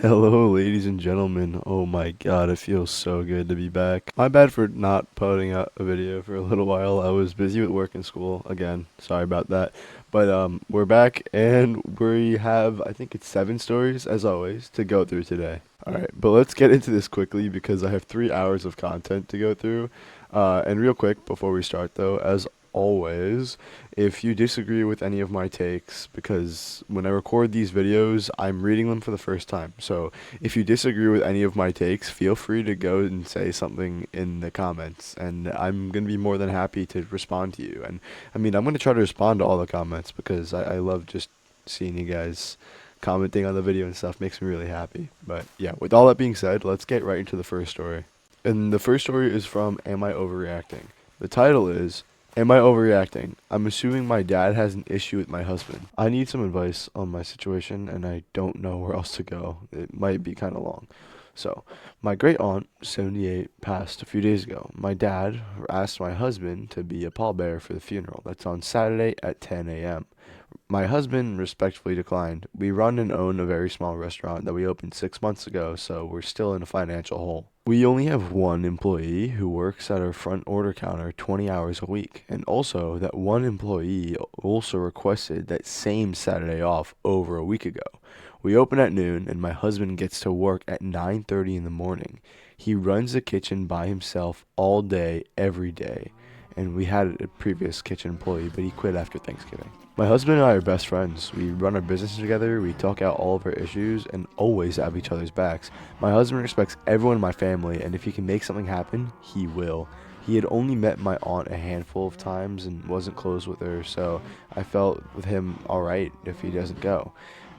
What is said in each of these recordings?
Hello, ladies and gentlemen. Oh my god, it feels so good to be back. My bad for not putting out a video for a little while. I was busy with work and school again. Sorry about that. But we're back and we have I think it's 7 stories as always to go through today. All right, but let's get into this quickly because I have 3 hours of content to go through. And real quick before we start though, as always, if you disagree with any of my takes, because when I record these videos, I'm reading them for the first time. So if you disagree with any of my takes, feel free to go and say something in the comments, and I'm going to be more than happy to respond to you. And I mean, I'm going to try to respond to all the comments because I love just seeing you guys commenting on the video and stuff makes me really happy. But yeah, with all that being said, let's get right into the first story. And the first story is from Am I Overreacting? The title is Am I overreacting? I'm assuming my dad has an issue with my husband. I need some advice on my situation and I don't know where else to go. It might be kind of long. So, my great aunt, 78, passed a few days ago. My dad asked my husband to be a pallbearer for the funeral. That's on Saturday at 10 a.m. My husband respectfully declined. We run and own a very small restaurant that we opened 6 months ago, so we're still in a financial hole. We only have one employee who works at our front order counter 20 hours a week, and also that one employee also requested that same Saturday off over a week ago. We open at noon, and my husband gets to work at 9:30 in the morning. He runs the kitchen by himself all day, every day, and we had a previous kitchen employee, but he quit after Thanksgiving. My husband and I are best friends. We run our business together, we talk out all of our issues, and always have each other's backs. My husband respects everyone in my family, and if he can make something happen, he will. He had only met my aunt a handful of times and wasn't close with her, so I felt with him alright if he doesn't go.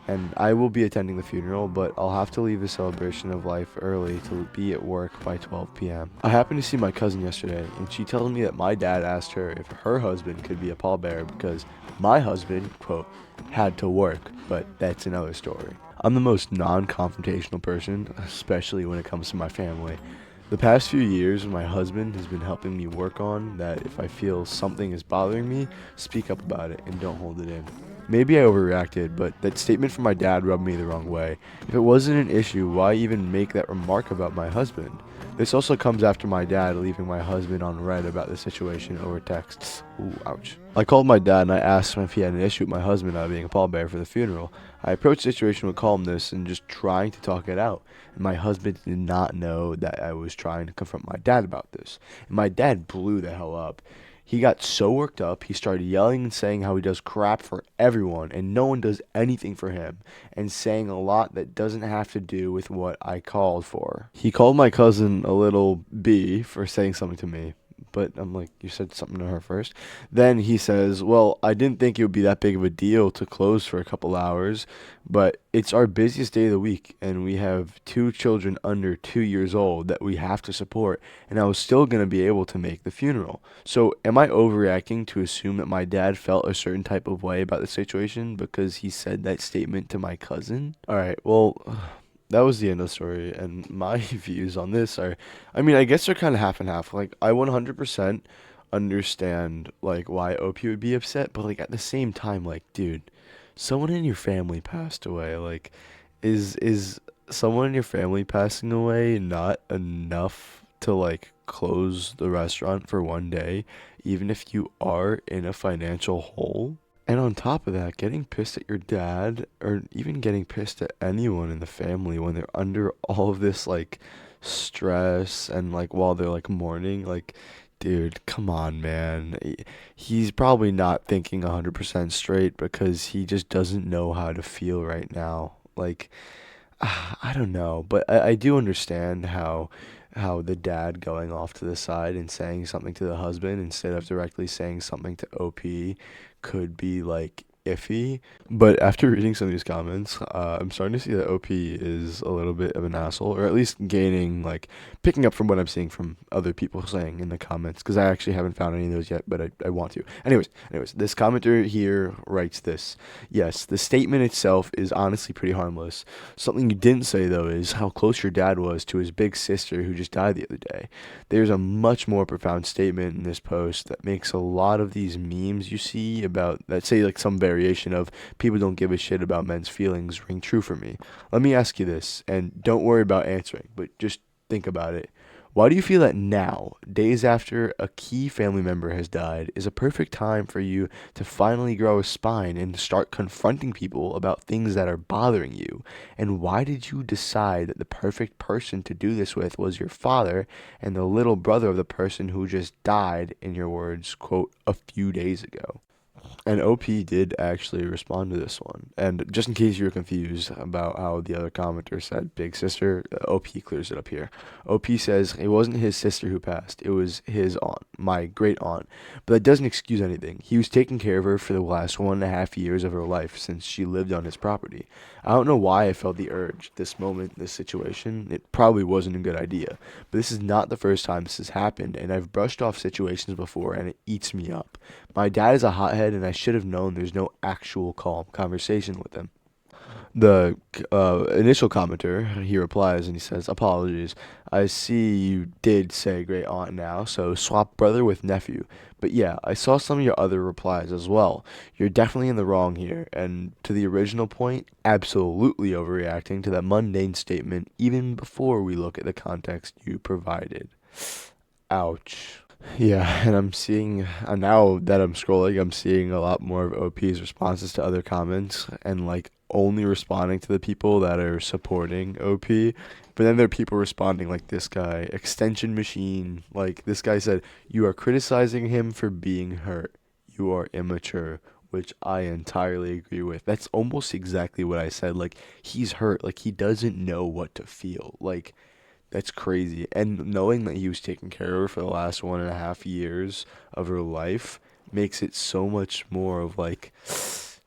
And I will be attending the funeral, but I'll have to leave the celebration of life early to be at work by 12 p.m. I happened to see my cousin yesterday, and she tells me that my dad asked her if her husband could be a pallbearer because my husband, quote, had to work, but that's another story. I'm the most non-confrontational person, especially when it comes to my family. The past few years, my husband has been helping me work on that if I feel something is bothering me, speak up about it and don't hold it in. Maybe I overreacted, but that statement from my dad rubbed me the wrong way. If it wasn't an issue, why even make that remark about my husband? This also comes after my dad leaving my husband on red about the situation over text. Ooh, ouch. I called my dad and I asked him if he had an issue with my husband not being a pallbearer for the funeral. I approached the situation with calmness and just trying to talk it out. And my husband did not know that I was trying to confront my dad about this. And my dad blew the hell up. He got so worked up, he started yelling and saying how he does crap for everyone and no one does anything for him, and saying a lot that doesn't have to do with what I called for. He called my cousin a little B for saying something to me, but I'm like, you said something to her first. Then he says, well, I didn't think it would be that big of a deal to close for a couple hours, but it's our busiest day of the week, and we have 2 children under 2 years old that we have to support, and I was still going to be able to make the funeral. So, am I overreacting to assume that my dad felt a certain type of way about the situation because he said that statement to my cousin? Alright, well, that was the end of the story, and my views on this are, I mean, I guess they're kind of half and half. Like, I 100% understand, like, why OP would be upset, but, like, at the same time, like, dude, someone in your family passed away. Like, is someone in your family passing away not enough to, like, close the restaurant for one day, even if you are in a financial hole? And on top of that, getting pissed at your dad or even getting pissed at anyone in the family when they're under all of this like stress and like while they're like mourning, like dude, come on, man. He's probably not thinking 100% straight because he just doesn't know how to feel right now. Like I don't know, but I do understand how the dad going off to the side and saying something to the husband instead of directly saying something to OP could be like iffy. But after reading some of these comments, I'm starting to see that OP is a little bit of an asshole, or at least gaining like picking up from what I'm seeing from other people saying in the comments, because I actually haven't found any of those yet, but I want to. Anyways, this commenter here writes this. Yes, the statement itself is honestly pretty harmless. Something you didn't say though is how close your dad was to his big sister who just died the other day. There's a much more profound statement in this post that makes a lot of these memes you see about that say like some very variation of people don't give a shit about men's feelings ring true for me. Let me ask you this, and don't worry about answering, but just think about it. Why do you feel that now, days after a key family member has died, is a perfect time for you to finally grow a spine and start confronting people about things that are bothering you? And why did you decide that the perfect person to do this with was your father and the little brother of the person who just died, in your words, quote, a few days ago? And OP did actually respond to this one. And just in case you were confused about how the other commenter said big sister, OP clears it up here. OP says it wasn't his sister who passed, it was his aunt, my great aunt. But that doesn't excuse anything. He was taking care of her for the last 1.5 years of her life since she lived on his property. I don't know why I felt the urge, this moment, this situation. It probably wasn't a good idea. But this is not the first time this has happened, and I've brushed off situations before, and it eats me up. My dad is a hothead, and I should have known there's no actual calm conversation with him. The initial commenter, he replies and he says, apologies. I see you did say great aunt now, so swap brother with nephew. But yeah, I saw some of your other replies as well. You're definitely in the wrong here. And to the original point, absolutely overreacting to that mundane statement even before we look at the context you provided. Ouch. Yeah, and I'm seeing now that I'm scrolling, I'm seeing a lot more of OP's responses to other comments and like only responding to the people that are supporting OP. But then there are people responding like this guy, Extension Machine. Like this guy said, "You are criticizing him for being hurt. You are immature." Which I entirely agree with. That's almost exactly what I said. Like he's hurt. Like he doesn't know what to feel. Like that's crazy. And knowing that he was taking care of her for the last 1.5 years of her life makes it so much more of like,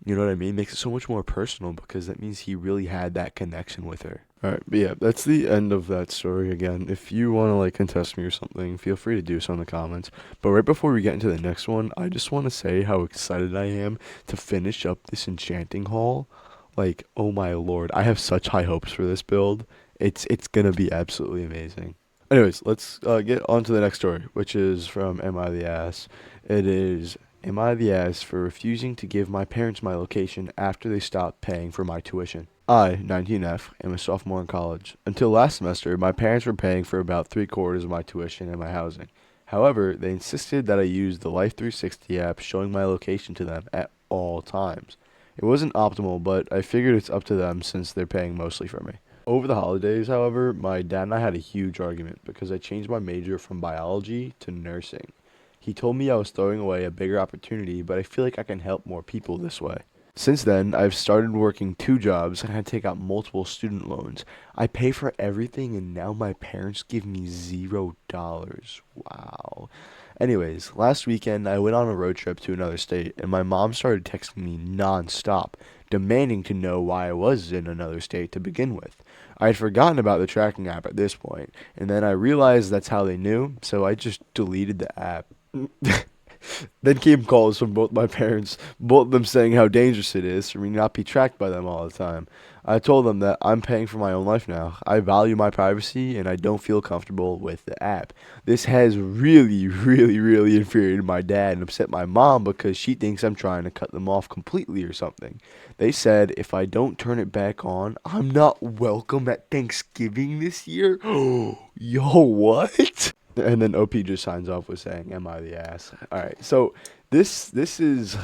you know what I mean? Makes it so much more personal because that means he really had that connection with her. Alright, but yeah, that's the end of that story again. If you want to like contest me or something, feel free to do so in the comments. But right before we get into the next one, I just want to say how excited I am to finish up this enchanting haul. Like, oh my lord, I have such high hopes for this build. It's gonna be absolutely amazing. Anyways, let's get on to the next story, which is from Am I the Ass? It is, am I the ass for refusing to give my parents my location after they stopped paying for my tuition? I, 19F, am a sophomore in college. Until last semester, my parents were paying for about 3/4 of my tuition and my housing. However, they insisted that I use the Life 360 app showing my location to them at all times. It wasn't optimal, but I figured it's up to them since they're paying mostly for me. Over the holidays, however, my dad and I had a huge argument because I changed my major from biology to nursing. He told me I was throwing away a bigger opportunity, but I feel like I can help more people this way. Since then, I've started working 2 jobs and had to take out multiple student loans. I pay for everything and now my parents give me $0. Wow. Anyways, last weekend I went on a road trip to another state and my mom started texting me non-stop, demanding to know why I was in another state to begin with. I had forgotten about the tracking app at this point, and then I realized that's how they knew, so I just deleted the app. Then came calls from both my parents, both of them saying how dangerous it is for me not be tracked by them all the time. I told them that I'm paying for my own life now. I value my privacy and I don't feel comfortable with the app. This has really, really, really infuriated my dad and upset my mom because she thinks I'm trying to cut them off completely or something. They said if I don't turn it back on, I'm not welcome at Thanksgiving this year. Yo, what? And then OP just signs off with saying, "Am I the ass?" All right, so this is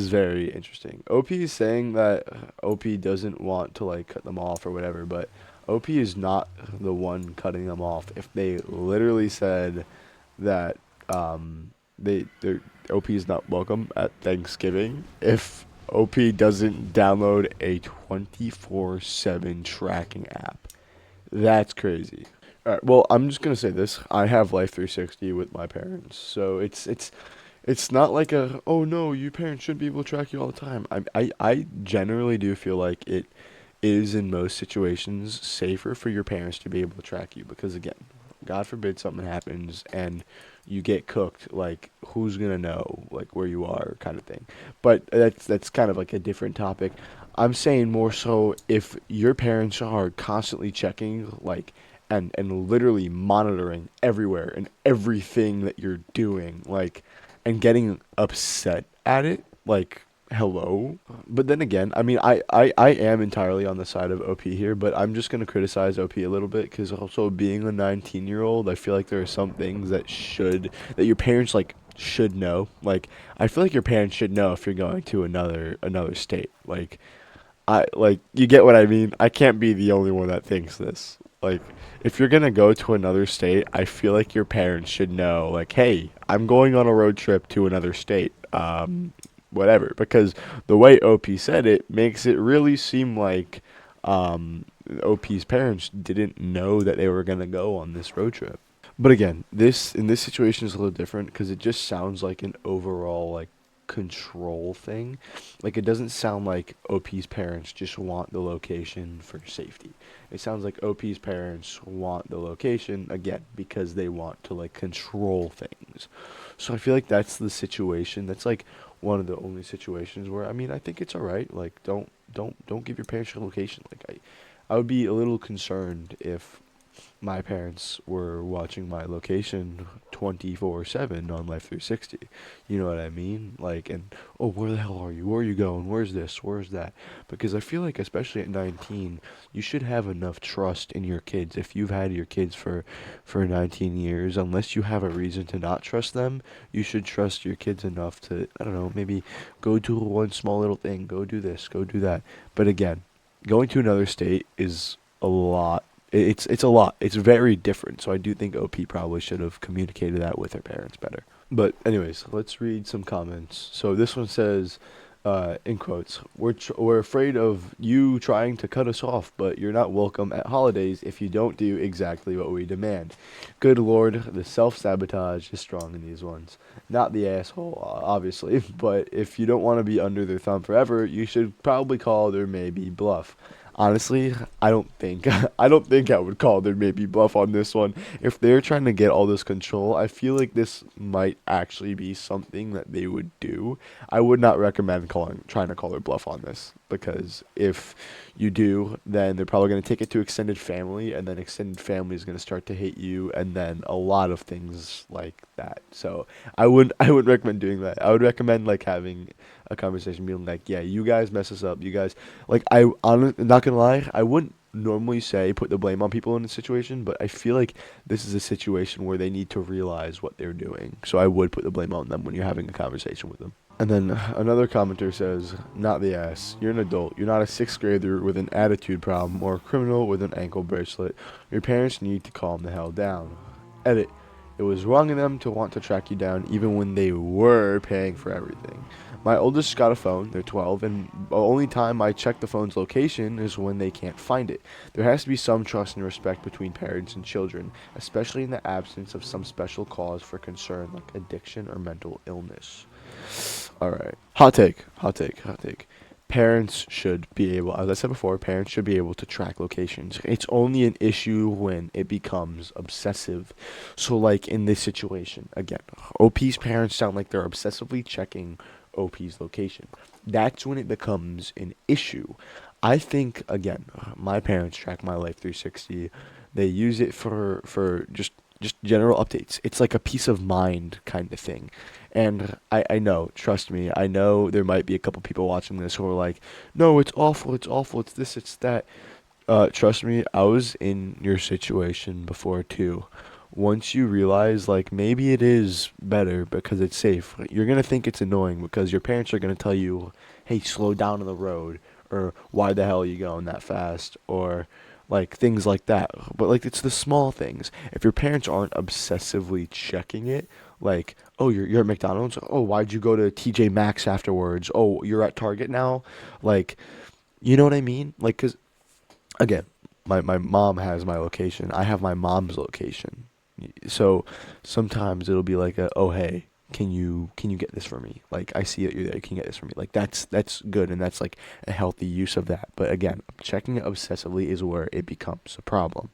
very interesting. OP is saying that OP doesn't want to like cut them off or whatever, but OP is not the one cutting them off. If they literally said that they OP is not welcome at Thanksgiving, if OP doesn't download a 24/7 tracking app, that's crazy. All right. Well, I'm just gonna say this. I have Life 360 with my parents, so it's not like a oh no, you parents shouldn't be able to track you all the time. I generally do feel like it is in most situations safer for your parents to be able to track you because again, God forbid something happens and you get cooked. Like who's gonna know like where you are kind of thing. But that's kind of like a different topic. I'm saying more so if your parents are constantly checking like and literally monitoring everywhere and everything that you're doing like and getting upset at it like hello. But then again, I mean, I am entirely on the side of OP here, but I'm just gonna criticize OP a little bit because also being a 19-year-old, I feel like there are some things that your parents like should know. Like I feel like your parents should know if you're going to another state. Like you get what I mean? I can't be the only one that thinks this. Like if you're gonna go to another state, I feel like your parents should know, like, hey, I'm going on a road trip to another state. Whatever. Because the way OP said it makes it really seem like um OP's parents didn't know that they were gonna go on this road trip. But again, this in this situation is a little different because it just sounds like an overall like control thing. Like it doesn't sound like OP's parents just want the location for safety. It sounds like OP's parents want the location again because they want to like control things. So I feel like that's the situation. That's like one of the only situations where I mean I think it's alright. Like don't give your parents your location. I would be a little concerned if my parents were watching my location 24/7 on Life 360. You know what I mean? Like, and oh, where the hell are you? Where are you going? Where's this? Where's that? Because I feel like, especially at 19, you should have enough trust in your kids. If you've had your kids for 19 years, unless you have a reason to not trust them, you should trust your kids enough to, I don't know, maybe go do one small little thing, go do this, go do that. But again, going to another state is a lot. It's a lot. It's very different. So I do think OP probably should have communicated that with her parents better. But anyways, let's read some comments. So this one says, in quotes, we're afraid of you trying to cut us off, but you're not welcome at holidays if you don't do exactly what we demand. Good Lord, the self-sabotage is strong in these ones. Not the asshole, obviously, but if you don't want to be under their thumb forever, you should probably call their maybe bluff. Honestly, I don't think I don't think I would call their maybe bluff on this one. If they're trying to get all this control, I feel like this might actually be something that they would do. I would not recommend calling trying to call their bluff on this because if you do, then they're probably going to take it to extended family and then extended family is going to start to hate you and then a lot of things like that. So, I wouldn't recommend doing that. I would recommend like having a conversation being like, yeah, you guys mess us up. You guys like not gonna lie, I wouldn't normally say put the blame on people in a situation, but I feel like this is a situation where they need to realize what they're doing. So I would put the blame on them when you're having a conversation with them. And then another commenter says, not the ass. You're an adult. You're not a sixth grader with an attitude problem or a criminal with an ankle bracelet. Your parents need to calm the hell down. Edit. It was wrong of them to want to track you down even when they were paying for everything. My oldest got a phone, they're 12, and the only time I check the phone's location is when they can't find it. There has to be some trust and respect between parents and children, especially in the absence of some special cause for concern like addiction or mental illness. Alright. Hot take, hot take, hot take. Parents should be able, as I said before, parents should be able to track locations. It's only an issue when it becomes obsessive. So, like in this situation, again, OP's parents sound like they're obsessively checking OP's location. That's when it becomes an issue. I think, again, my parents track my Life 360. They use it for just general updates. It's like a peace of mind kind of thing. And I know, trust me, I know there might be a couple people watching this who are like, no, it's awful, it's this, it's that. Trust me, I was in your situation before too. Once you realize, like, maybe it is better because it's safe, you're gonna think it's annoying because your parents are gonna tell you, hey, slow down on the road, or why the hell are you going that fast, or like things like that. But like it's the small things. If your parents aren't obsessively checking it, like, oh, you're at McDonald's. Oh, why'd you go to TJ Maxx afterwards? Oh, you're at Target now. Like, you know what I mean? Like, cause again, my mom has my location. I have my mom's location. So sometimes it'll be like oh hey, can you get this for me? Like I see that you're there. Can you get this for me? Like that's good and that's like a healthy use of that. But again, checking it obsessively is where it becomes a problem.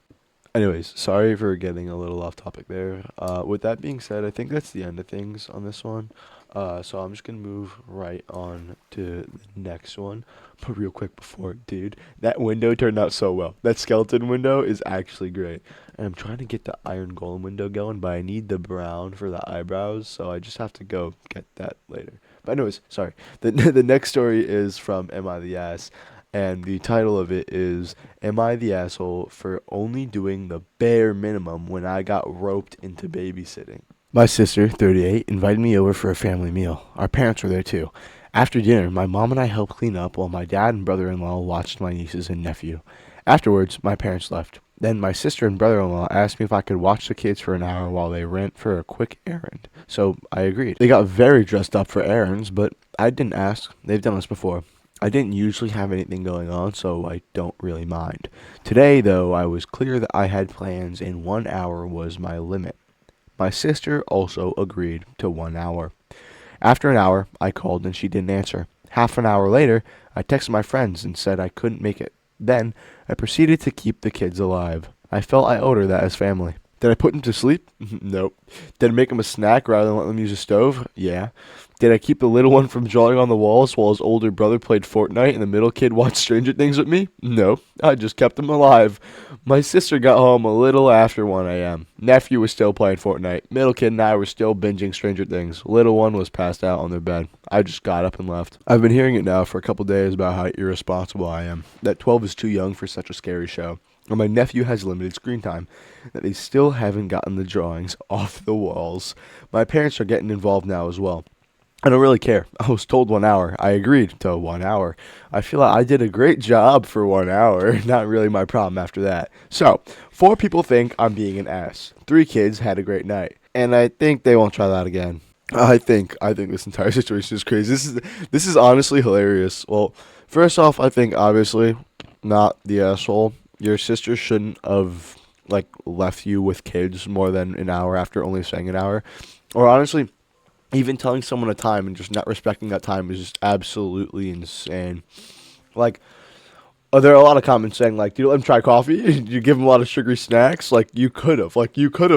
Anyways, sorry for getting a little off topic there. With that being said, I think that's the end of things on this one. So I'm just gonna move right on to the next one. But real quick before, dude, that window turned out so well. That skeleton window is actually great. And I'm trying to get the iron golem window going, but I need the brown for the eyebrows, so I just have to go get that later. But anyways, sorry. The the next story is from Am I the Ass? And the title of it is Am I the Asshole for Only Doing the Bare Minimum When I Got Roped into Babysitting? My sister, 38, invited me over for a family meal. Our parents were there too. After dinner, my mom and I helped clean up while my dad and brother-in-law watched my nieces and nephew. Afterwards, my parents left. Then my sister and brother-in-law asked me if I could watch the kids for an hour while they ran for a quick errand. So I agreed. They got very dressed up for errands, but I didn't ask. They've done this before. I didn't usually have anything going on, so I don't really mind. Today, though, I was clear that I had plans and 1 hour was my limit. My sister also agreed to 1 hour. After an hour, I called and she didn't answer. Half an hour later, I texted my friends and said I couldn't make it. Then, I proceeded to keep the kids alive. I felt I owed her that as family. Did I put them to sleep? Nope. Did I make them a snack rather than let them use a stove? Yeah. Did I keep the little one from drawing on the walls while his older brother played Fortnite and the middle kid watched Stranger Things with me? No. I just kept them alive. My sister got home a little after 1 a.m. Nephew was still playing Fortnite. Middle kid and I were still binging Stranger Things. Little one was passed out on their bed. I just got up and left. I've been hearing it now for a couple days about how irresponsible I am. That 12 is too young for such a scary show. Or my nephew has limited screen time. That they still haven't gotten the drawings off the walls. My parents are getting involved now as well. I don't really care. I was told 1 hour. I agreed to 1 hour. I feel like I did a great job for 1 hour. Not really my problem after that. So, 4 people think I'm being an ass. 3 kids had a great night. And I think they won't try that again. I think this entire situation is crazy. This is honestly hilarious. Well, first off, I think obviously not the asshole. Your sister shouldn't have like left you with kids more than an hour after only saying an hour. Or honestly, even telling someone a time and just not respecting that time is just absolutely insane. Like, there are a lot of comments saying like, "Do you let them try coffee? Do you give them a lot of sugary snacks?" Like you could have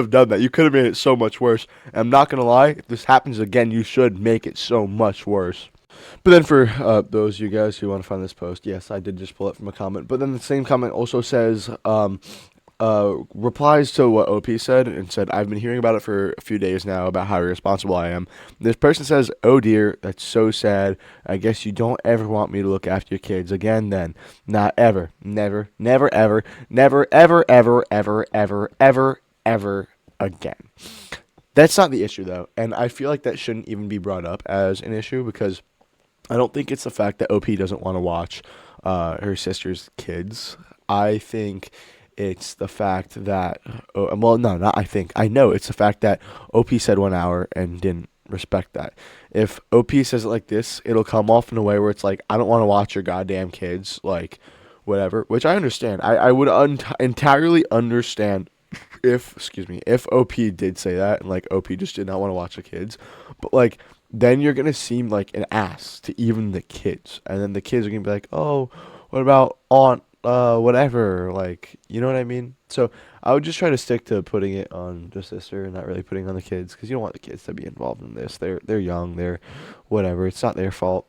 done that. You could have made it so much worse. And I'm not gonna lie, if this happens again, you should make it so much worse. But then for those of you guys who want to find this post, yes, I did just pull it from a comment. But then the same comment also says, replies to what OP said and said, I've been hearing about it for a few days now about how irresponsible I am. This person says, oh dear, that's so sad. I guess you don't ever want me to look after your kids again then. Not ever. Never, never, ever, never, ever, ever, ever, ever, ever, ever again. That's not the issue though. And I feel like that shouldn't even be brought up as an issue because I don't think it's the fact that OP doesn't want to watch her sister's kids. I think it's the fact that, well, no, not I think. I know it's the fact that OP said 1 hour and didn't respect that. If OP says it like this, it'll come off in a way where it's like, I don't want to watch your goddamn kids, like, whatever, which I understand. I would entirely understand if OP did say that and, like, OP just did not want to watch the kids. But, like, then you're going to seem like an ass to even the kids. And then the kids are going to be like, oh, what about Aunt whatever, like, you know what I mean? So I would just try to stick to putting it on the sister and not really putting it on the kids because you don't want the kids to be involved in this. They're young, they're whatever. It's not their fault.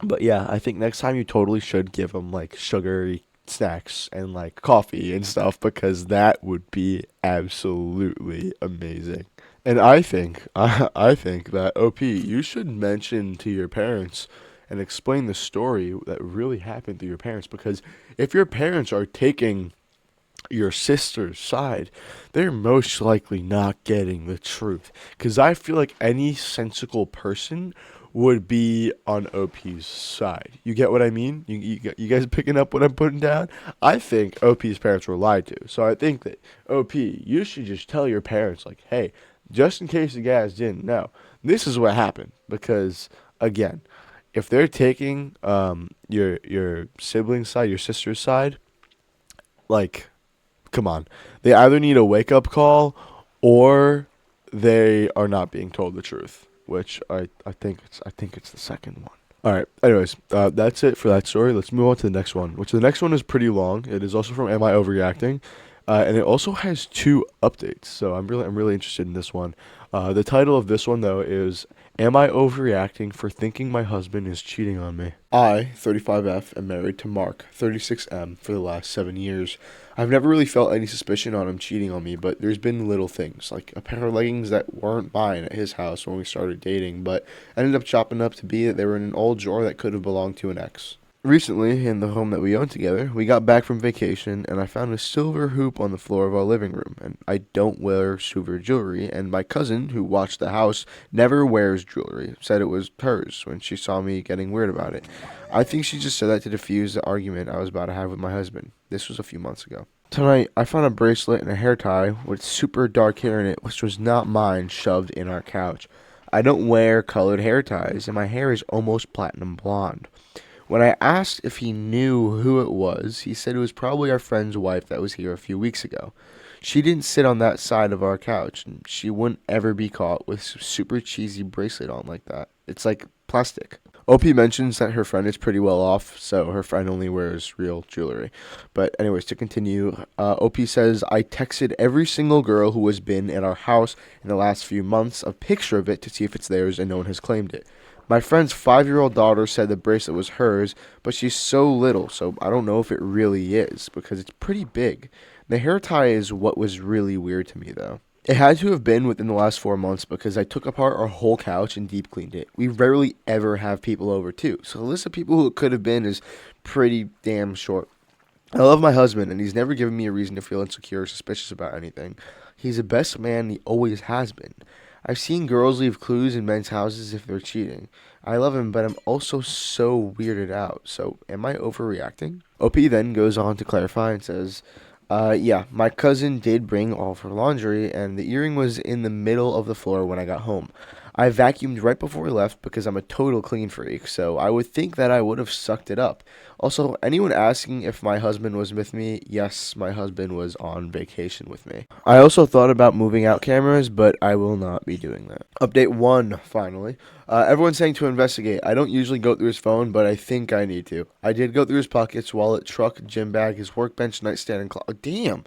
But yeah, I think next time you totally should give them like sugary snacks and like coffee and stuff because that would be absolutely amazing. And I think I think that OP you should mention to your parents and explain the story that really happened to your parents because if your parents are taking your sister's side, they're most likely not getting the truth. Because I feel like any sensible person would be on OP's side. You get what I mean? You guys picking up what I'm putting down? I think OP's parents were lied to. So I think that OP, you should just tell your parents, like, hey, just in case you guys didn't know, this is what happened. Because, again, if they're taking your sibling's side, your sister's side, like, come on. They either need a wake-up call or they are not being told the truth, which I think it's the second one. All right. Anyways, that's it for that story. Let's move on to the next one, which the next one is pretty long. It is also from Am I Overreacting? And it also has two updates. So I'm really interested in this one. The title of this one though is "Am I overreacting for thinking my husband is cheating on me?" I, 35F, am married to Mark, 36M, for the last 7 years. I've never really felt any suspicion on him cheating on me, but there's been little things, like a pair of leggings that weren't mine at his house when we started dating, but ended up chopping up to be that they were in an old drawer that could have belonged to an ex. Recently, in the home that we own together, we got back from vacation and I found a silver hoop on the floor of our living room. And I don't wear silver jewelry, and my cousin, who watched the house, never wears jewelry, said it was hers when she saw me getting weird about it. I think she just said that to diffuse the argument I was about to have with my husband. This was a few months ago. Tonight, I found a bracelet and a hair tie with super dark hair in it, which was not mine, shoved in our couch. I don't wear colored hair ties, and my hair is almost platinum blonde. When I asked if he knew who it was, he said it was probably our friend's wife that was here a few weeks ago. She didn't sit on that side of our couch, and she wouldn't ever be caught with some super cheesy bracelet on like that. It's like plastic. OP mentions that her friend is pretty well off, so her friend only wears real jewelry. But anyways, to continue, OP says, I texted every single girl who has been at our house in the last few months a picture of it to see if it's theirs, and no one has claimed it. My friend's 5-year-old daughter said the bracelet was hers, but she's so little, so I don't know if it really is, because it's pretty big. The hair tie is what was really weird to me, though. It had to have been within the last 4 months because I took apart our whole couch and deep cleaned it. We rarely ever have people over, too, so the list of people who it could have been is pretty damn short. I love my husband, and he's never given me a reason to feel insecure or suspicious about anything. He's the best man, and he always has been. I've seen girls leave clues in men's houses if they're cheating. I love him, but I'm also so weirded out. So, am I overreacting? OP then goes on to clarify and says, yeah, my cousin did bring all of her laundry, and the earring was in the middle of the floor when I got home. I vacuumed right before we left because I'm a total clean freak, so I would think that I would have sucked it up. Also, anyone asking if my husband was with me, yes, my husband was on vacation with me. I also thought about moving out cameras, but I will not be doing that. Update 1, finally. Everyone's saying to investigate. I don't usually go through his phone, but I think I need to. I did go through his pockets, wallet, truck, gym bag, his workbench, nightstand, and clock. Damn!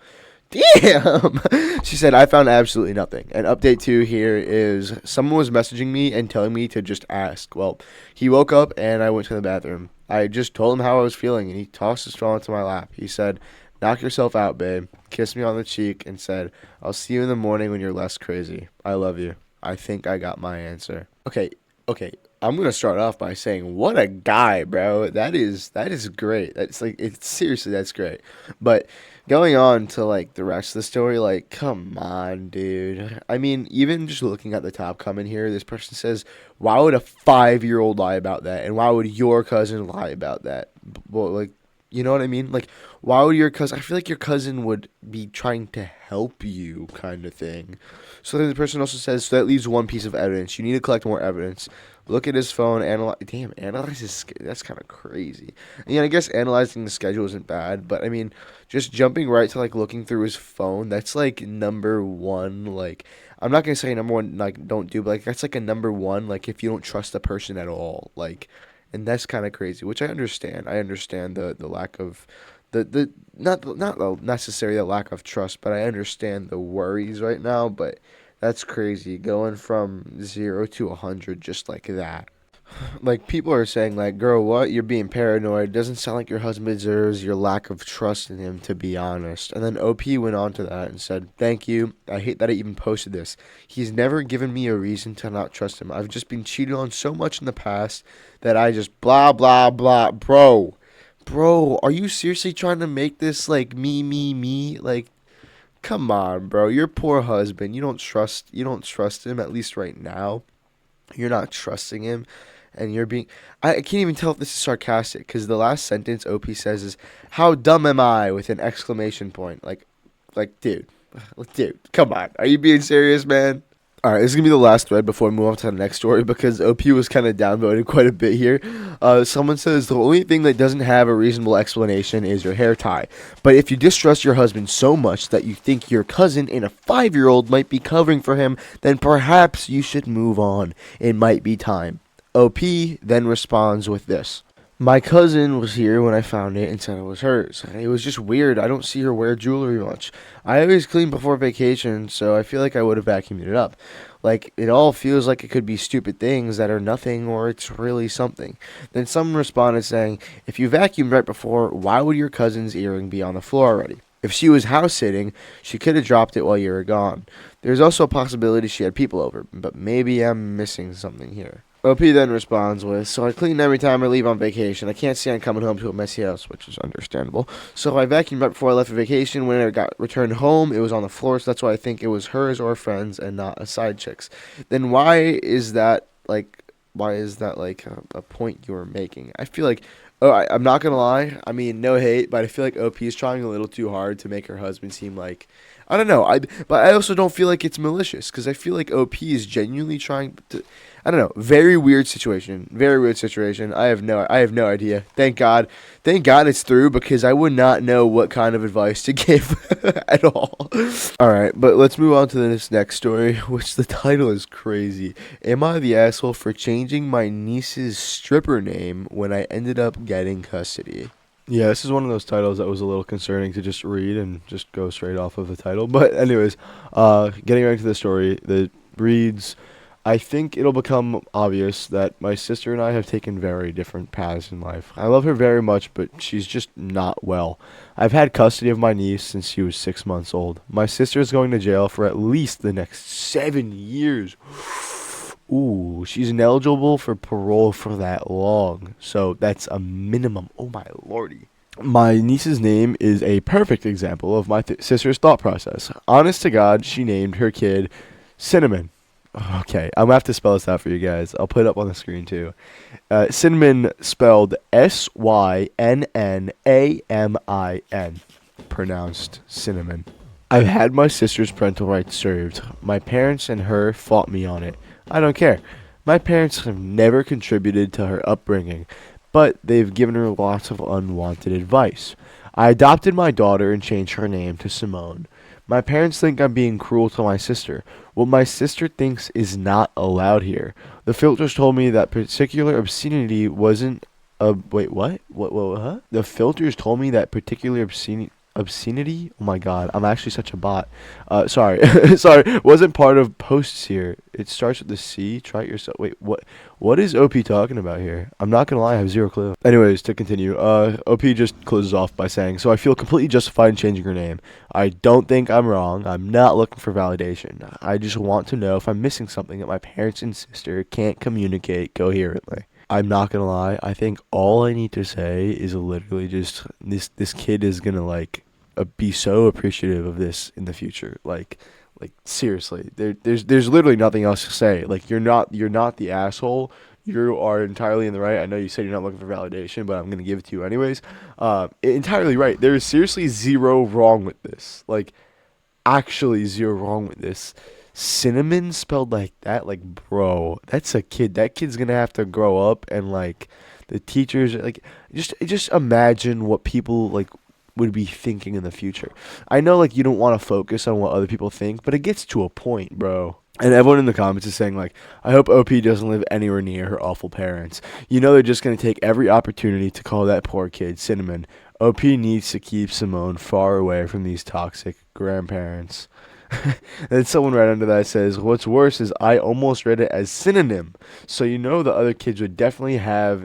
Damn! She said, I found absolutely nothing. And update 2 here is someone was messaging me and telling me to just ask. Well, he woke up and I went to the bathroom. I just told him how I was feeling, and he tossed his phone into my lap. He said, knock yourself out, babe. Kissed me on the cheek and said, I'll see you in the morning when you're less crazy. I love you. I think I got my answer. Okay. I'm gonna start off by saying, what a guy, bro. That is great. That's great. But going on to like the rest of the story, like, come on, dude. I mean, even just looking at the top comment here, this person says, why would a 5-year-old lie about that? And why would your cousin lie about that? Well, like, you know what I mean? Like, why would your cousin? I feel like your cousin would be trying to help you, kind of thing. So then the person also says, so that leaves one piece of evidence. You need to collect more evidence. Look at his phone, analyze his that's kind of crazy. And, yeah, I guess analyzing the schedule isn't bad, but I mean, just jumping right to like looking through his phone, that's like number one. Like, I'm not gonna say number one, like, don't do, but like that's like a number one, like, if you don't trust the person at all, like, and that's kind of crazy, which I understand. I understand the lack of the not necessarily the lack of trust, but I understand the worries right now. But that's crazy, going from 0 to 100 just like that. Like, people are saying, like, girl, what? You're being paranoid. Doesn't sound like your husband deserves your lack of trust in him, to be honest. And then OP went on to that and said, thank you. I hate that I even posted this. He's never given me a reason to not trust him. I've just been cheated on so much in the past that I just blah, blah, blah. Bro, are you seriously trying to make this, like, me? Like, come on, bro. Your poor husband. You don't trust him, at least right now. You're not trusting him. And you're being, I can't even tell if this is sarcastic, because the last sentence OP says is, how dumb am I, with an exclamation point. Like, dude, come on. Are you being serious, man? All right, this is going to be the last thread before we move on to the next story, because OP was kind of downvoted quite a bit here. Someone says, the only thing that doesn't have a reasonable explanation is your hair tie. But if you distrust your husband so much that you think your cousin and a 5-year-old might be covering for him, then perhaps you should move on. It might be time. OP then responds with this. My cousin was here when I found it and said it was hers. It was just weird. I don't see her wear jewelry much. I always clean before vacation, so I feel like I would have vacuumed it up. Like, it all feels like it could be stupid things that are nothing or it's really something. Then someone responded saying, if you vacuumed right before, why would your cousin's earring be on the floor already? If she was house sitting, she could have dropped it while you were gone. There's also a possibility she had people over, but maybe I'm missing something here. OP then responds with, so I clean every time I leave on vacation. I can't stand coming home to a messy house, which is understandable. So I vacuumed right before I left for vacation. When I got returned home, it was on the floor, so that's why I think it was hers or a friend's and not a side chick's. Then why is that like a point you're making? I feel like, I'm not gonna lie. I mean, no hate, but I feel like OP is trying a little too hard to make her husband seem like, I don't know. But I also don't feel like it's malicious because I feel like OP is genuinely trying to. I don't know. Very weird situation. Very weird situation. I have no idea. Thank God it's through because I would not know what kind of advice to give at all. All right, but let's move on to this next story, which the title is crazy. Am I the asshole for changing my niece's stripper name when I ended up getting custody? Yeah, this is one of those titles that was a little concerning to just read and just go straight off of the title. But anyways, getting right into the story, that reads, I think it'll become obvious that my sister and I have taken very different paths in life. I love her very much, but she's just not well. I've had custody of my niece since she was 6 months old. My sister is going to jail for at least the next 7 years. Ooh, she's ineligible for parole for that long. So that's a minimum. Oh my lordy. My niece's name is a perfect example of my sister's thought process. Honest to God, she named her kid Cinnamon. Okay, I'm gonna have to spell this out for you guys. I'll put it up on the screen too. Cinnamon spelled Synnamin, pronounced cinnamon. I've had my sister's parental rights served. My parents and her fought me on it. I don't care. My parents have never contributed to her upbringing, but they've given her lots of unwanted advice. I adopted my daughter and changed her name to Simone. My parents think I'm being cruel to my sister. What my sister thinks is not allowed here. The filters told me that particular obscenity wasn't a wait, what, huh? The filters told me that particular obscenity. Oh my god, I'm actually such a bot. Sorry, sorry, wasn't part of posts here. It starts with the C. Try it yourself. Wait, what? What is OP talking about here? I'm not gonna lie, I have zero clue. Anyways, to continue, OP just closes off by saying, "So I feel completely justified in changing her name. I don't think I'm wrong. I'm not looking for validation. I just want to know if I'm missing something that my parents and sister can't communicate coherently." I'm not gonna lie. I think all I need to say is literally just this kid is gonna like be so appreciative of this in the future. Like seriously, there's literally nothing else to say. Like you're not the asshole. You are entirely in the right. I know you said you're not looking for validation, but I'm gonna give it to you anyways. Entirely right. There is seriously zero wrong with this. Like actually zero wrong with this. Cinnamon spelled like that, like bro, that's a kid. That kid's gonna have to grow up and like the teachers like just imagine what people like would be thinking in the future. I know like you don't want to focus on what other people think, but it gets to a point, bro. And everyone in the comments is saying like, I hope OP doesn't live anywhere near her awful parents. You know they're just gonna take every opportunity to call that poor kid Cinnamon. OP needs to keep Simone far away from these toxic grandparents. And then someone right under that says, "What's worse is I almost read it as synonym, so you know the other kids would definitely have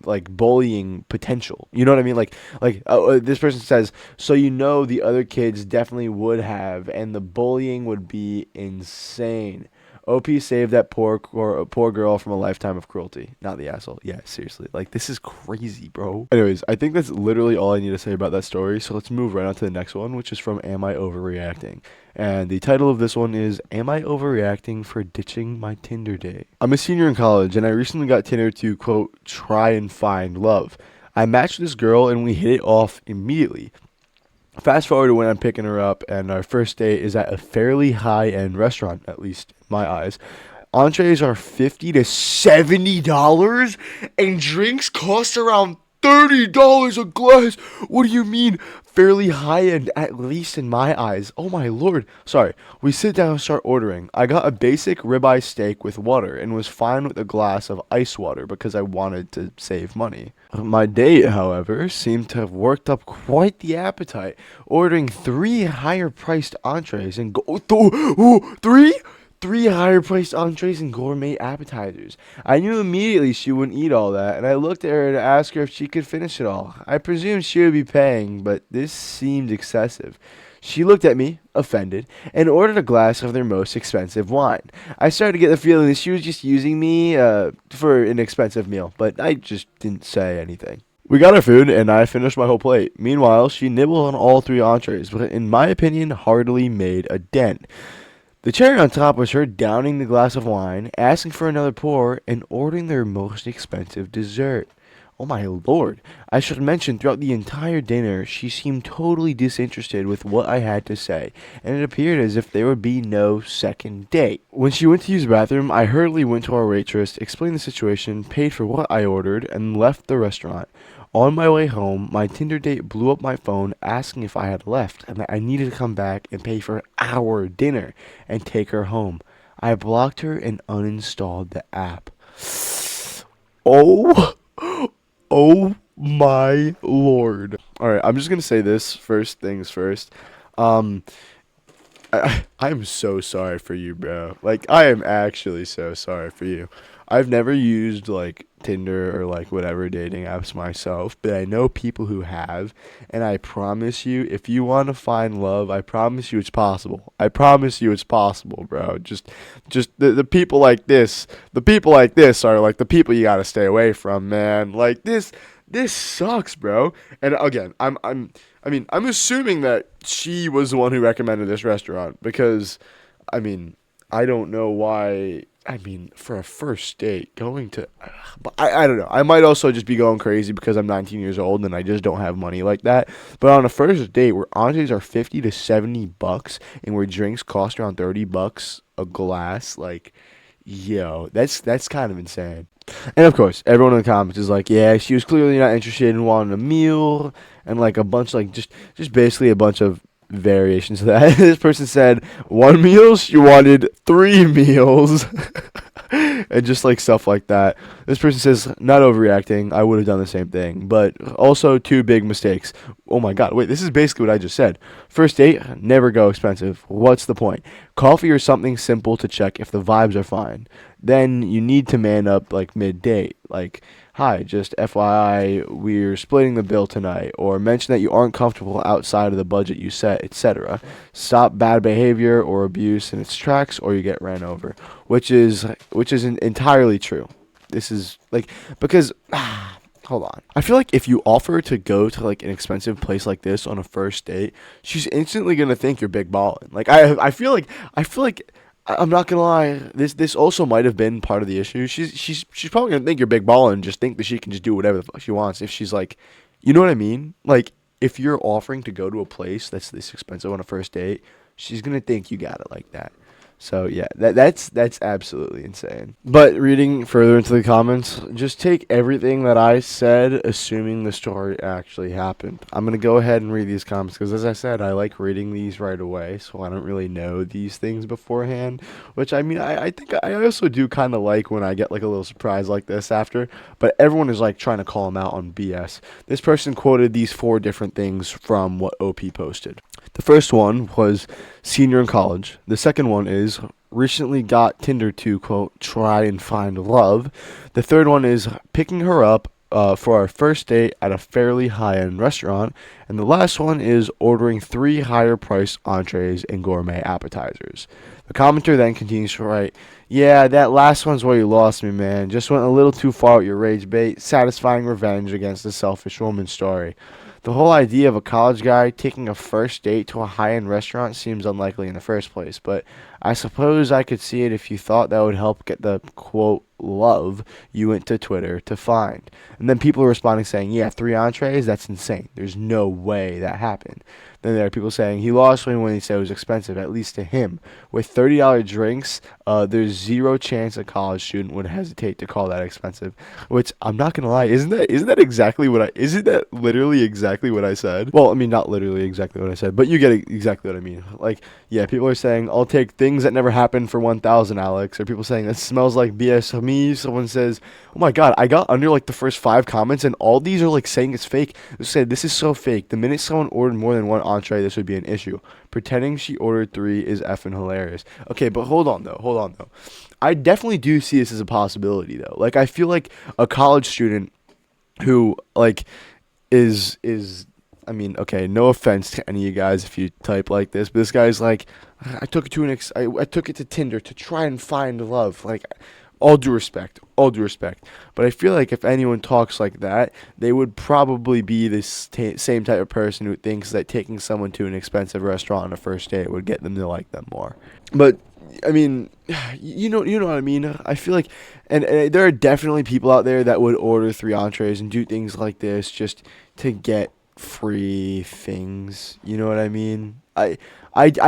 like bullying potential. You know what I mean? This person says, so you know the other kids definitely would have, and the bullying would be insane. OP saved that poor girl from a lifetime of cruelty. Not the asshole. Yeah, seriously. Like, this is crazy, bro. Anyways, I think that's literally all I need to say about that story. So let's move right on to the next one, which is from Am I Overreacting? And the title of this one is Am I Overreacting for Ditching My Tinder Date? I'm a senior in college, and I recently got Tinder to, quote, try and find love. I matched this girl, and we hit it off immediately. Fast forward to when I'm picking her up, and our first date is at a fairly high-end restaurant, at least in my eyes. Entrees are $50 to $70, and drinks cost around $30 a glass. What do you mean fairly high end, at least in my eyes. Oh my lord. Sorry. We sit down and start ordering. I got a basic ribeye steak with water and was fine with a glass of ice water because I wanted to save money. My date, however, seemed to have worked up quite the appetite, ordering three higher priced entrees and three higher priced entrees and gourmet appetizers. I knew immediately she wouldn't eat all that, and I looked at her to ask her if she could finish it all. I presumed she would be paying, but this seemed excessive. She looked at me, offended, and ordered a glass of their most expensive wine. I started to get the feeling that she was just using me for an expensive meal, but I just didn't say anything. We got our food, and I finished my whole plate. Meanwhile, she nibbled on all three entrees, but in my opinion, hardly made a dent. The cherry on top was her downing the glass of wine, asking for another pour, and ordering their most expensive dessert. Oh my lord. I should mention throughout the entire dinner, she seemed totally disinterested with what I had to say, and it appeared as if there would be no second date. When she went to use the bathroom, I hurriedly went to our waitress, explained the situation, paid for what I ordered, and left the restaurant. On my way home, my Tinder date blew up my phone asking if I had left and that I needed to come back and pay for our dinner and take her home. I blocked her and uninstalled the app. Oh, oh my lord. Alright, I'm just gonna say this first things first. Um, I'm so sorry for you, bro. Like, I am actually so sorry for you. I've never used, like, Tinder or, like, whatever dating apps myself, but I know people who have, and I promise you, if you want to find love, I promise you it's possible. I promise you it's possible, bro. Just the people like this, are, like, the people you gotta stay away from, man. Like, this sucks, bro. And again, I'm assuming that she was the one who recommended this restaurant because, I mean, I don't know why. I mean, for a first date, going to, but I don't know. I might also just be going crazy because I'm 19 years old and I just don't have money like that. But on a first date where entrees are 50 to 70 bucks and where drinks cost around 30 bucks a glass, like, yo, that's kind of insane. And of course, everyone in the comments is like, yeah, she was clearly not interested in wanting a meal and like a bunch, like just basically a bunch of variations of that. This person said one meal, she wanted three meals. And just like stuff like that. This person says, not overreacting. I would have done the same thing. But also two big mistakes. Oh my god, wait, this is basically what I just said. First date, never go expensive. What's the point? Coffee or something simple to check if the vibes are fine. Then you need to man up like mid-date. Like, hi, just FYI, we're splitting the bill tonight. Or mention that you aren't comfortable outside of the budget you set, etc. Stop bad behavior or abuse in its tracks or you get ran over. Which is entirely true. This is like, because hold on. I feel like if you offer to go to like an expensive place like this on a first date, she's instantly gonna think you're big ballin'. Like I feel like I'm not gonna lie. This also might have been part of the issue. She's probably gonna think you're big ballin' and just think that she can just do whatever the fuck she wants. If she's like, you know what I mean? Like if you're offering to go to a place that's this expensive on a first date, she's gonna think you got it like that. So yeah, that's absolutely insane. But reading further into the comments, just take everything that I said, assuming the story actually happened. I'm gonna go ahead and read these comments because, as I said, I like reading these right away, so I don't really know these things beforehand. Which I mean, I think I also do kind of like when I get like a little surprise like this after. But everyone is like trying to call him out on BS. This person quoted these 4 different things from what OP posted. The first one was senior in college. The second one is recently got Tinder to, quote, try and find love. The third one is picking her up for our first date at a fairly high-end restaurant. And the last one is ordering 3 higher-priced entrees and gourmet appetizers. The commenter then continues to write, yeah, that last one's where you lost me, man. Just went a little too far with your rage bait, satisfying revenge against a selfish woman story. The whole idea of a college guy taking a first date to a high-end restaurant seems unlikely in the first place, but I suppose I could see it if you thought that would help get the, quote, love you went to Twitter to find. And then people are responding saying, yeah, 3 entrees? That's insane. There's no way that happened. Then there are people saying he lost weight when he said it was expensive, at least to him. With $30 drinks, there's zero chance a college student would hesitate to call that expensive. Which I'm not gonna lie, isn't that exactly what I isn't that literally exactly what I said? Well, I mean not literally exactly what I said, but you get exactly what I mean. Like, yeah, people are saying I'll take things that never happened for 1,000, Alex. Or people saying that smells like BS to me. Someone says, oh my god, I got under like the first 5 comments, and all these are like saying it's fake. They said this is so fake. The minute someone ordered more than one entree, this would be an issue. Pretending she ordered 3 is effing hilarious. Okay, but hold on though. I definitely do see this as a possibility though. Like, I feel like a college student who like is I mean, okay, no offense to any of you guys if you type like this, but this guy's like, I took it to I took it to Tinder to try and find love. Like, all due respect, all due respect. But I feel like if anyone talks like that, they would probably be this same type of person who thinks that taking someone to an expensive restaurant on a first date would get them to like them more. But I mean, you know what I mean. I feel like, and there are definitely people out there that would order 3 entrees and do things like this just to get free things. You know what I mean? I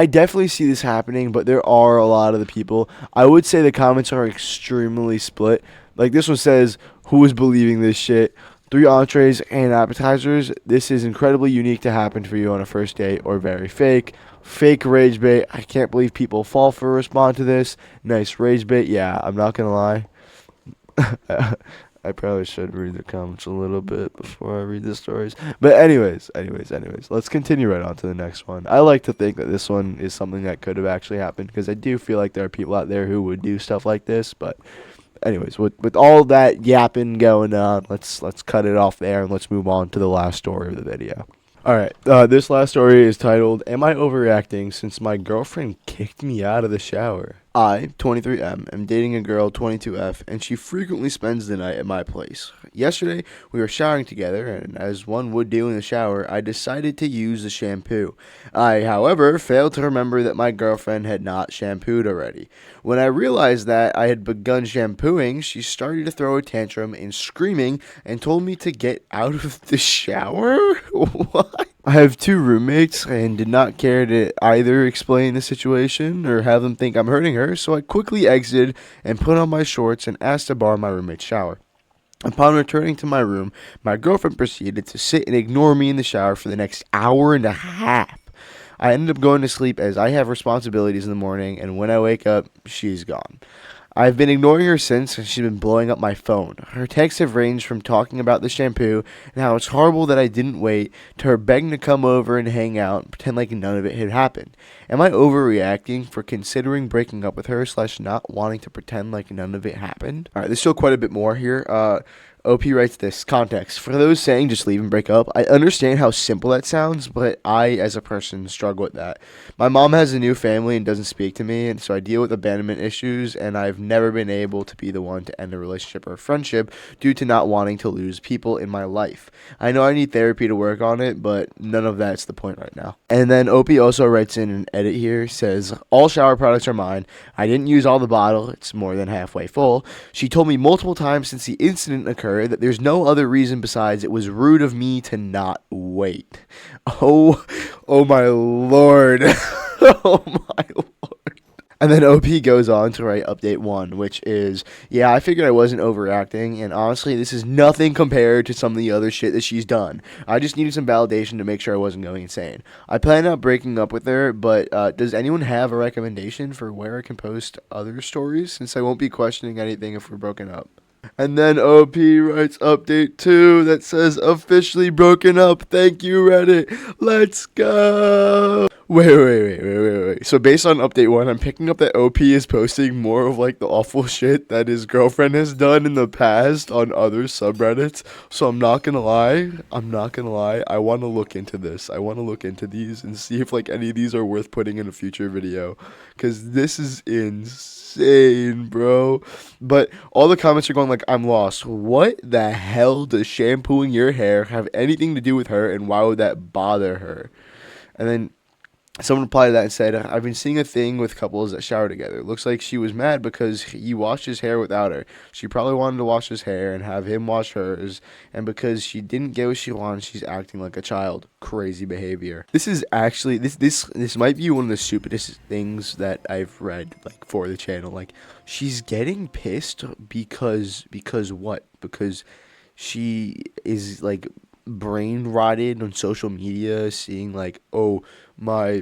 definitely see this happening, but there are a lot of the people. I would say the comments are extremely split. Like, this one says, "Who is believing this shit? 3 entrees and appetizers. This is incredibly unique to happen for you on a first date, or very fake. Fake rage bait. I can't believe people fall for a response to this. Nice rage bait. Yeah, I'm not gonna lie." I probably should read the comments a little bit before I read the stories. But anyways, let's continue right on to the next one. I like to think that this one is something that could have actually happened, because I do feel like there are people out there who would do stuff like this. But anyways, with all that yapping going on, let's cut it off there and let's move on to the last story of the video. All right, this last story is titled, "Am I overreacting since my girlfriend kicked me out of the shower?" I, 23M, am dating a girl, 22F, and she frequently spends the night at my place. Yesterday, we were showering together, and as one would do in the shower, I decided to use the shampoo. I, however, failed to remember that my girlfriend had not shampooed already. When I realized that I had begun shampooing, she started to throw a tantrum and screaming and told me to get out of the shower? What? I have 2 roommates and did not care to either explain the situation or have them think I'm hurting her, so I quickly exited and put on my shorts and asked to borrow my roommate's shower. Upon returning to my room, my girlfriend proceeded to sit and ignore me in the shower for the next hour and a half. I ended up going to sleep as I have responsibilities in the morning, and when I wake up, she's gone. I've been ignoring her since, and she's been blowing up my phone. Her texts have ranged from talking about the shampoo and how it's horrible that I didn't wait, to her begging to come over and hang out and pretend like none of it had happened. Am I overreacting for considering breaking up with her / not wanting to pretend like none of it happened? Alright, there's still quite a bit more here. OP writes this, context. For those saying just leave and break up, I understand how simple that sounds, but I, as a person, struggle with that. My mom has a new family and doesn't speak to me, and so I deal with abandonment issues, and I've never been able to be the one to end a relationship or a friendship due to not wanting to lose people in my life. I know I need therapy to work on it, but none of that's the point right now. And then OP also writes in an edit here, says, all shower products are mine. I didn't use all the bottle. It's more than halfway full. She told me multiple times since the incident occurred that there's no other reason besides it was rude of me to not wait. Oh my lord. Oh my lord. And then OP goes on to write update 1, which is, yeah, I figured I wasn't overacting, and honestly, this is nothing compared to some of the other shit that she's done. I just needed some validation to make sure I wasn't going insane. I plan on breaking up with her, but does anyone have a recommendation for where I can post other stories, since I won't be questioning anything if we're broken up? And then OP writes update 2 that says, officially broken up. Thank you, Reddit. Let's go. Wait. So based on update 1, I'm picking up that OP is posting more of like the awful shit that his girlfriend has done in the past on other subreddits. So I'm not gonna lie. I want to look into this. I want to look into these and see if like any of these are worth putting in a future video, because this is insane, bro. But all the comments are going like, I'm lost. What the hell does shampooing your hair have anything to do with her, and why would that bother her? And then Someone replied to that and said, I've been seeing a thing with couples that shower together. Looks like she was mad because he washed his hair without her. She probably wanted to wash his hair and have him wash hers, and because she didn't get what she wanted, she's acting like a child. Crazy behavior. This is actually this might be one of the stupidest things that I've read like for the channel. Like, she's getting pissed because what? Because she is like brain rotted on social media, seeing like, oh, my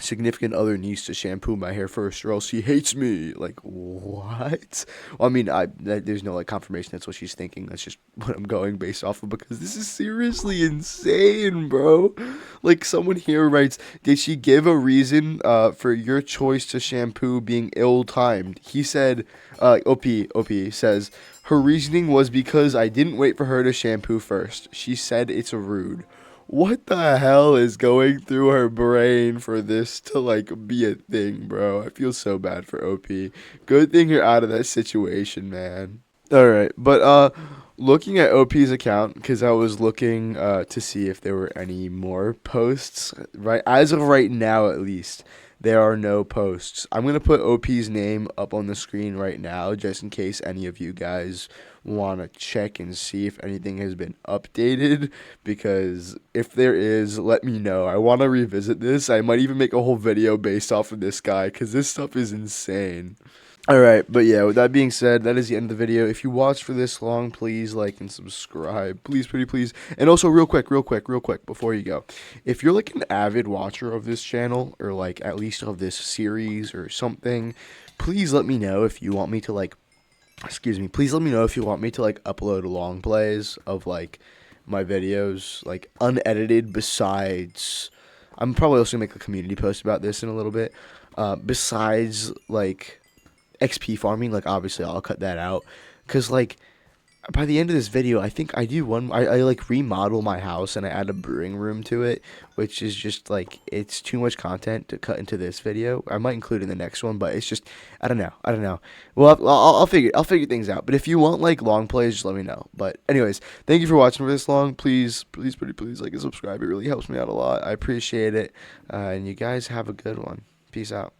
significant other needs to shampoo my hair first or else he hates me. Like, what? Well, I mean, there's no like confirmation that's what she's thinking. That's just what I'm going based off of, because this is seriously insane, bro. Like, someone here writes, did she give a reason for your choice to shampoo being ill-timed? He said, OP says, her reasoning was because I didn't wait for her to shampoo first. She said it's rude. What the hell is going through her brain for this to like be a thing, bro? I feel so bad for OP. Good thing you're out of that situation, man. All right, but looking at OP's account, because I was looking to see if there were any more posts. Right, as of right now, at least there are no posts. I'm gonna put OP's name up on the screen right now, just in case any of you guys want to check and see if anything has been updated. Because if there is, let me know. I want to revisit this. I might even make a whole video based off of this guy, because this stuff is insane. Alright, but yeah, with that being said, that is the end of the video. If you watched for this long, please like and subscribe. Please, pretty please. And also, real quick, before you go. If you're like an avid watcher of this channel, or like at least of this series or something, please let me know if you want me to like, please let me know if you want me to like upload long plays of like my videos, like unedited, besides, I'm probably also gonna make a community post about this in a little bit, besides like XP farming. Like, obviously I'll cut that out, because like by the end of this video, I think I do one. I like remodel my house and I add a brewing room to it, which is just like, it's too much content to cut into this video. I might include in the next one, but it's just, I don't know. Well, I'll figure things out. But if you want like long plays, just let me know. But anyways, thank you for watching for this long. Please, pretty please like and subscribe. It really helps me out a lot. I appreciate it. And you guys have a good one. Peace out.